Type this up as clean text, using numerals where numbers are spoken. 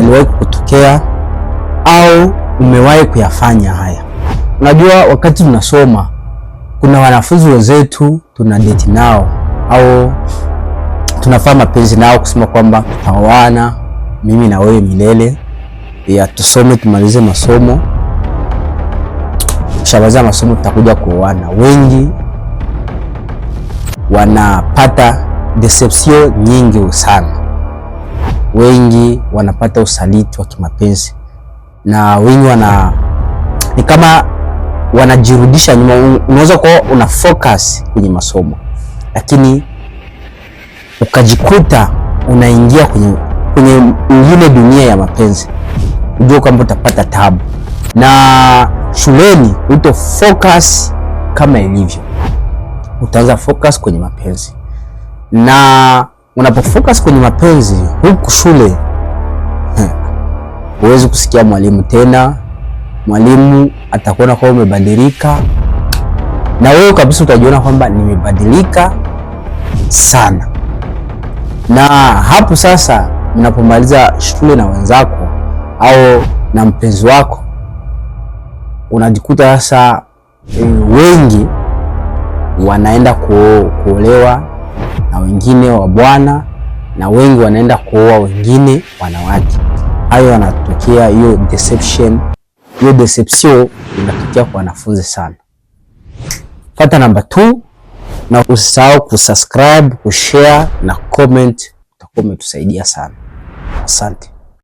yaliwahi kutokea au umewahi kuyafanya haya. Unajua, wakati tunasoma kuna wanafunzi wenzetu tuna date nao au tunafanya mapenzi nao, kusema kwamba tutaoana mimi na wewe milele, ya tusome tumalize masomo, kishamaliza masomo tutakuja kuoana. Wengi wanapata deception nyingi sana, wengi wanapata usaliti wa kimapenzi, na wengi ni kama wanajirudisha nyuma. Unaweza kuwa una focus kwenye masomo lakini ukajikuta unaingia kwenye ingine dunia ya mapenzi, unajua kwamba utapata tabu, na shuleni uto focus kama ilivyo, utaanza focus kwenye mapenzi. Na unapofocus kwenye mapenzi huku shule, huwezi kusikia mwalimu tena. Mwalimu atakuona kama umebadilika, na wewe kabisa utajiona kwamba nimebadilika sana. Na hapo sasa mnapomaliza shule na wenzako au na mpenzi wako, unajikuta sasa wengi wanaenda kuolewa na wengine wa bwana, na wengi wanaenda kuoa wengine wanawake. Hayo yanatokea, hiyo deception inatokea kwa wanafunzi sana. Fuata namba 2 na usisahau kusubscribe, kushare na comment, utakuwa umetusaidia sana. Asante.